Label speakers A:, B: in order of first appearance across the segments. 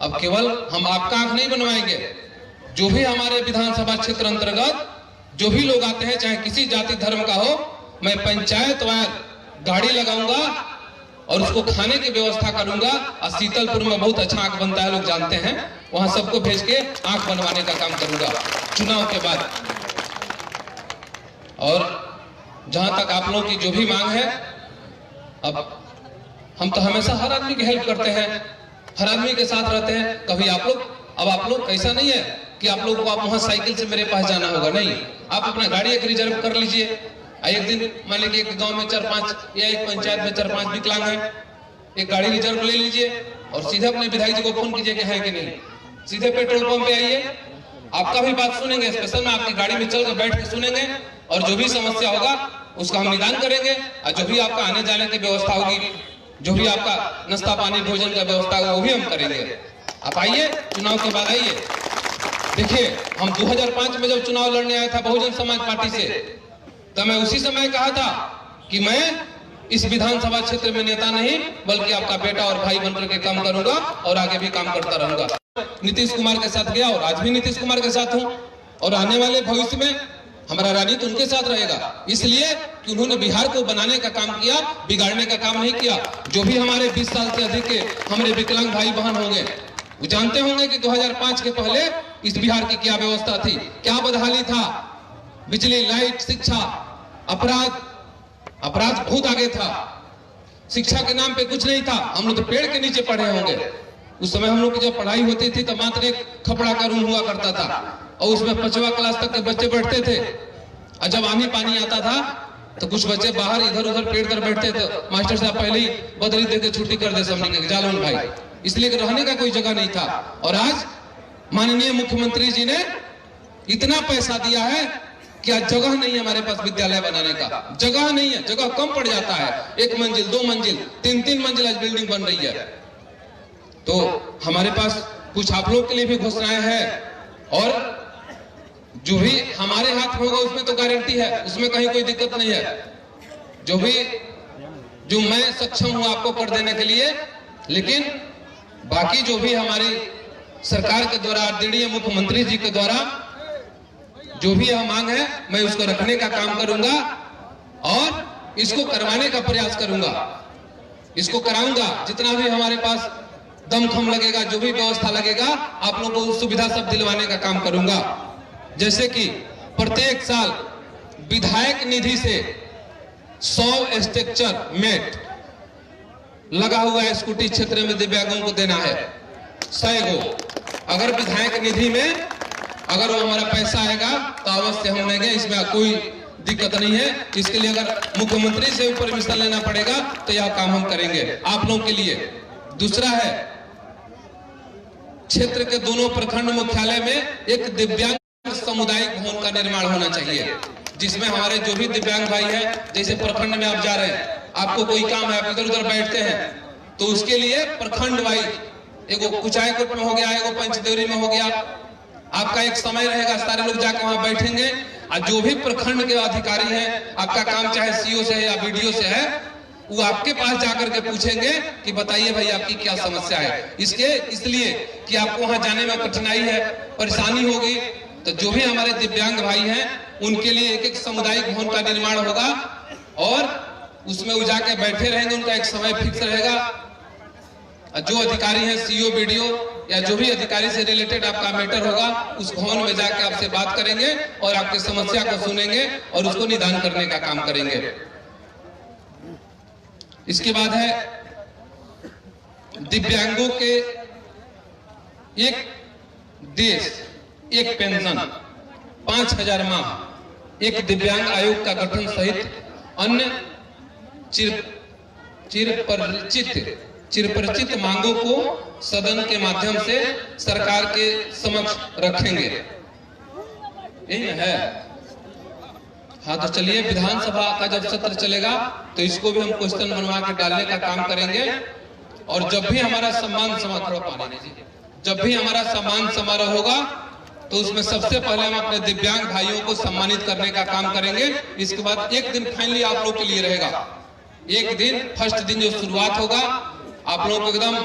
A: अब केवल हम आपका आंख नहीं बनवाएंगे, जो भी हमारे विधानसभा क्षेत्र अंतर्गत जो भी लोग आते हैं, चाहे किसी जाति धर्म का हो, मैं पंचायत वार गाड़ी लगाऊंगा और उसको खाने की व्यवस्था करूंगा। और शीतलपुर में बहुत अच्छा आंख बनता है, लोग जानते हैं, वहां सबको भेज के आंख बनवाने का काम करूंगा चुनाव के बाद। और जहां तक आप लोगों की जो भी मांग है, अब हम तो हमेशा हर आदमी की हेल्प करते हैं, हर आदमी के साथ रहते हैं। कभी आप लोग, अब आप लोग ऐसा नहीं है कि आप लोगों को आप वहां साइकिल से मेरे पास जाना होगा, नहीं, आप अपना गाड़ी एक रिजर्व कर लीजिए। एक दिन मान लीजिए एक गांव में 4-5 या एक पंचायत में 4-5 विकलांग है, एक गाड़ी रिजर्व ले लीजिए और सीधे अपने विधायक जी को फोन कीजिए कि है कि नहीं, सीधे पेट्रोल पंप पे आइए, आपका भी बात सुनेंगे, स्पेशल में आपकी गाड़ी में चल कर बैठ के सुनेंगे और जो भी समस्या होगा उसका हम निदान करेंगे। और जो भी आपका आने जाने की व्यवस्था होगी, जो भी आपका नाश्ता पानी भोजन का व्यवस्था होगा, वो भी हम करेंगे। आप आइए, चुनाव के बाद आइए। देखिए, हम 2005 में जब चुनाव लड़ने आया था बहुजन समाज पार्टी से, तो मैं उसी समय कहा था कि मैं इस विधानसभा क्षेत्र में नेता नहीं बल्कि आपका बेटा और भाई बनकर के काम करूंगा और आगे भी काम करता रहूंगा। नीतीश कुमार के साथ गया और आज भी नीतीश कुमार के साथ हूं और आने वाले भविष्य में हमारा राजनीति उनके साथ रहेगा, इसलिए कि उन्होंने बिहार को बनाने का काम किया, बिगाड़ने का काम नहीं किया। जो भी हमारे 20 साल से अधिक के हमारे विकलांग भाई बहन होंगे, वो जानते होंगे कि 2005 के पहले इस बिहार की क्या व्यवस्था थी, क्या बदहाली था। बिजली, लाइट, शिक्षा, अपराध बहुत आगे था। शिक्षा के नाम पे कुछ नहीं था, हम लोग तो पेड़ के नीचे पढ़े होंगे। उस समय हम लोग की जब पढ़ाई होती थी तो मात्र एक खपड़ा का रूम हुआ करता था और उसमें 5वीं क्लास तक के बच्चे बैठते थे। और जब आंधी पानी आता था तो कुछ बच्चे बाहर इधर उधर पेड़ कर बैठते थे, मास्टर साहब पहले ही बदली देकर छुट्टी कर दे समझने के जालून भाई, इसलिए कि रहने का कोई जगह नहीं था। और आज माननीय मुख्यमंत्री जी ने इतना पैसा दिया है कि आज जगह नहीं है हमारे पास विद्यालय बनाने का, जगह नहीं है, जगह कम पड़ जाता है। 1 मंजिल, 2 मंजिल, 3-3 मंजिल आज बिल्डिंग बन रही है। तो हमारे पास कुछ आप लोग के लिए भी घोषणाएं हैं और जो भी हमारे हाथ में होगा उसमें तो गारंटी है, उसमें कहीं कोई दिक्कत नहीं है। जो मैं सक्षम हूं आपको कर देने के लिए, लेकिन बाकी जो भी हमारी सरकार के द्वारा, आदरणीय मुख्यमंत्री जी के द्वारा जो भी यह मांग है, मैं उसको रखने का काम करूंगा और इसको करवाने का प्रयास करूंगा, इसको कराऊंगा। जितना भी हमारे पास दमखम लगेगा, जो भी व्यवस्था लगेगा, आप लोगों को सुविधा सब दिलवाने का काम करूंगा। जैसे कि प्रत्येक साल विधायक निधि से 100 स्ट्रक्चर मेट लगा हुआ है, स्कूटी क्षेत्र में दिव्यांगों को देना है 100 गो। अगर विधायक निधि में अगर वो हमारा पैसा आएगा तो अवश्य हम लेंगे, इसमें कोई दिक्कत नहीं है। इसके लिए अगर मुख्यमंत्री से परमिशन लेना पड़ेगा तो यह काम हम करेंगे आप लोगों के लिए। दूसरा है, क्षेत्र के दोनों प्रखंड मुख्यालय में एक दिव्यांग सामुदायिक भवन का निर्माण होना चाहिए, जिसमें हमारे जो भी दिव्यांग भाई हैं, जैसे प्रखंड में आप जा रहे हैं, आपको कोई काम है, आप इधर उधर बैठते हैं, तो उसके लिए प्रखंड वाइज, एगो कुचायकोट में हो गया, एगो पंचदेवरी में हो गया, आपका एक समय रहेगा, सारे लोग जाकर वहां बैठेंगे और जो भी प्रखंड के अधिकारी हैं, आपका काम चाहे सीओ से है या बीडीओ से है, वो आपके पास जाकर के पूछेंगे कि बताइए भाई आपकी क्या समस्या है। इसलिए कि आपको वहां जाने में कठिनाई है, परेशानी होगी, तो जो भी हमारे दिव्यांग भाई हैं उनके लिए एक सामुदायिक भवन का निर्माण होगा और उसमें वो जाके बैठे रहेंगे, उनका एक समय फिक्स रहेगा। जो अधिकारी हैं, सीओ, बीडीओ या जो भी अधिकारी से रिलेटेड आपका मैटर होगा, उस भवन में जाके आपसे बात करेंगे और आपकी समस्या को सुनेंगे और उसको निदान करने का काम करेंगे। इसके बाद है दिव्यांगों के एक देश एक पेंशन 5000 माह, एक दिव्यांग आयोग का गठन सहित अन्य चिरपरिचित मांगों को सदन के माध्यम से सरकार के समक्ष रखेंगे। यही है। हाँ, तो चलिए, विधानसभा का जब सत्र चलेगा तो इसको भी हम क्वेश्चन बनवा के डालने का काम करेंगे। और जब भी हमारा सम्मान समारोह जब भी हमारा सम्मान समारोह होगा तो उसमें सबसे पहले हम अपने दिव्यांग भाइयों को सम्मानित करने का काम करेंगे। इसके बाद एक दिन फाइनली आप लोग के लिए रहेगा, एक दिन फर्स्ट दिन जो शुरुआत होगा, आप लोगों को एकदम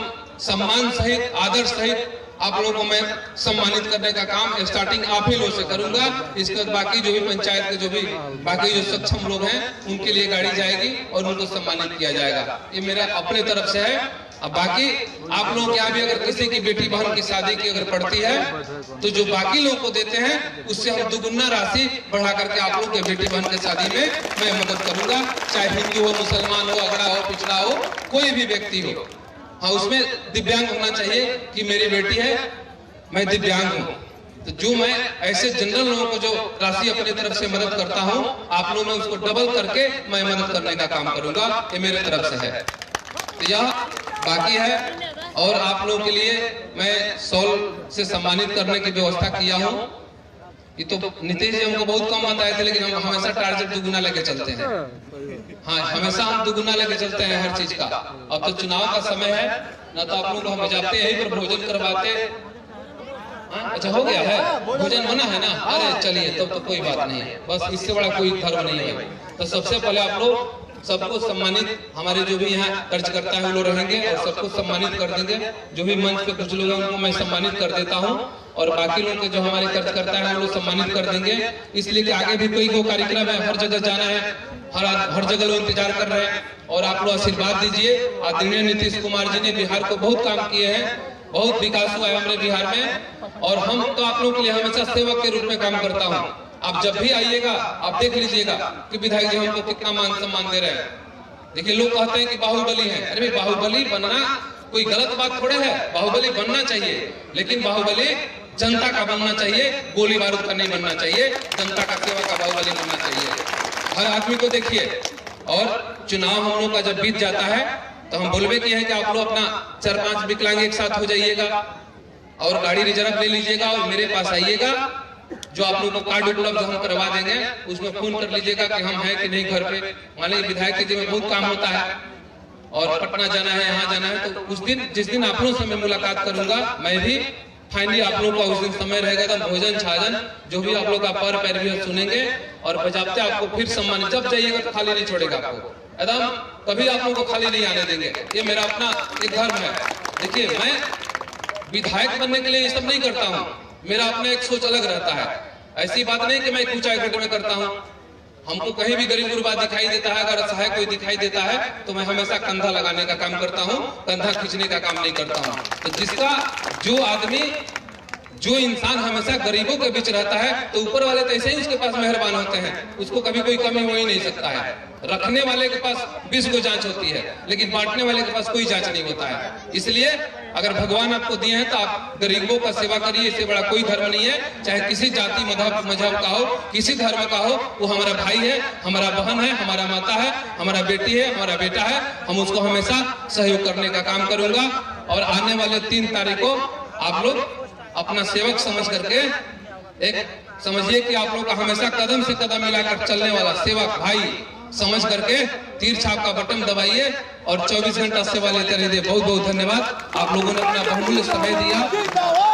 A: सम्मान सहित, आदर सहित आप लोगों को मैं सम्मानित करने का काम स्टार्टिंग आप ही लोग से करूंगा। इसके बाद बाकी जो भी पंचायत के जो भी बाकी जो सक्षम लोग हैं उनके लिए गाड़ी जाएगी और उनको सम्मानित किया जाएगा। ये मेरा अपने तरफ से है। अब बाकी आप लोग यहाँ भी अगर किसी की बेटी बहन की शादी की अगर पड़ती है तो जो बाकी लोग को देते हैं उससे हम दुगुना राशि बढ़ा करके आप लोग के बेटी बहन की शादी में मैं मदद करूंगा। चाहे हिंदू हो, मुसलमान हो, अगड़ा हो, पिछड़ा हो, कोई भी व्यक्ति हो। हाँ, उसमें दिव्यांग होना चाहिए कि मेरी बेटी है, मैं दिव्यांग हूँ। तो जो मैं ऐसे जनरल लोगों को जो राशि अपनी तरफ से मदद करता हूँ, आप लोगों में उसको डबल करके मैं मदद करने का काम करूंगा। ये मेरे तरफ से है। तो यह बाकी है और आप लोगों के लिए मैं शॉल से सम्मानित करने की व्यवस्था किया हूँ। ये तो नीतीश जी हमको बहुत कम बताए थे, लेकिन हम हमेशा टारगेट दुगुना लेके चलते हैं। हाँ, हमेशा हम दुगुना लेके चलते हैं हर चीज का। अब तो चुनाव का समय है ना, तो आप लोगों को हम जाते यहीं पर भोजन करवाते। अच्छा हो गया है, भोजन बना है ना? अरे चलिए, तब तो कोई बात नहीं है। बस इससे बड़ा कोई धर्म नहीं है। तो सबसे पहले आप लोग सबको सम्मानित, हमारे जो भी यहाँ खर्च करता है वो लोग रहेंगे और सबको सम्मानित कर देंगे। जो भी मंच पे कुछ लोग हैं उनको मैं सम्मानित कर देता हूँ और बाकी लोग के जो हमारे खर्च करता है वो लोग सम्मानित कर देंगे। इसलिए कि आगे भी कोई कार्यक्रम है, हर जगह जाना है, हर जगह लोग इंतजार कर रहे हैं और आप लोग आशीर्वाद दीजिए। आदरणीय नीतीश कुमार जी ने बिहार को बहुत काम किए हैं, बहुत विकास हुआ है हमारे बिहार में और हम तो आप लोगों के लिए हमेशा सेवक के रूप में काम करता हूँ। आप जब भी आइएगा आप देख लीजिएगा कि विधायक जी हमको कितना मान सम्मान दे रहे हैं। देखिए, लोग कहते हैं कि बाहुबली है। अरे बाहुबली बनना कोई गलत बात थोड़े है, बाहुबली बनना चाहिए, लेकिन बाहुबली जनता का बनना चाहिए, गोली बारूद का नहीं बनना चाहिए। जनता का सेवा का बाहुबली बनना चाहिए हर आदमी को। देखिए, और चुनाव हम लोग का जब बीत जाता है तो हम बोलबे किए हैं कि आप लोग अपना 4-5 विकलांग एक साथ हो जाइएगा और गाड़ी रिजर्व ले लीजिएगा और मेरे पास आइएगा। जो आप लोगों को कार्ड उपलब्ध हम करवा देंगे, उसमें फोन कर लीजिएगा कि हम हैं कि नहीं घर पे। मान लीजिए विधायक जी में बहुत काम होता है और पटना जाना है, यहाँ जाना है, तो उस दिन जिस दिन आप लोगों से मैं मुलाकात करूंगा, मैं भी फाइनली आप लोगों का उस दिन समय रहेगा तो भोजन छाजन जो भी आप लोग का पर पैर भी सुनेंगे और बजाते आपको फिर सम्मान। जब जाइएगा तो खाली नहीं छोड़ेगा आपको, एकदम कभी आप लोगों को खाली नहीं आने देंगे। ये मेरा अपना एक धर्म है। देखिए, मैं विधायक बनने के लिए ये सब नहीं करता हूँ, मेरा अपना एक सोच अलग रहता है। ऐसी बात नहीं कि मैं एक ऊंचाई कोट में करता हूँ। हमको कहीं भी गरीब गुरबा दिखाई देता है, अगर असहाय कोई दिखाई देता है तो मैं हमेशा कंधा लगाने का काम करता हूँ, कंधा खींचने का काम नहीं करता हूँ। तो जिसका जो आदमी जो इंसान हमेशा गरीबों के बीच रहता है तो ऊपर वाले तो ऐसे ही उसके पास मेहरबान होते हैं, उसको कभी कोई कमी हो ही नहीं सकता है। रखने वाले के पास 20 को जांच होती है, लेकिन बांटने वाले के पास कोई जांच नहीं होता है। इसलिए अगर भगवान आपको दिए हैं तो आप गरीबों का सेवा करिए। इससे बड़ा कोई धर्म नहीं है, चाहे किसी जाति मजहब का हो, किसी धर्म का हो, वो हमारा भाई है, हमारा बहन है, हमारा माता है, हमारा बेटी है, हमारा बेटा है। हम उसको हमेशा सहयोग करने का काम करूंगा और आने वाले 3 तारीख को आप लोग अपना सेवक समझ करके एक समझिए कि आप लोग का हमेशा कदम से कदम मिलाकर चलने वाला सेवक भाई समझ करके तीर छाप का बटन दबाइए और 24 घंटा सेवा लेते रहिए। बहुत बहुत धन्यवाद, आप लोगों ने अपना बहुमूल्य समय दिया।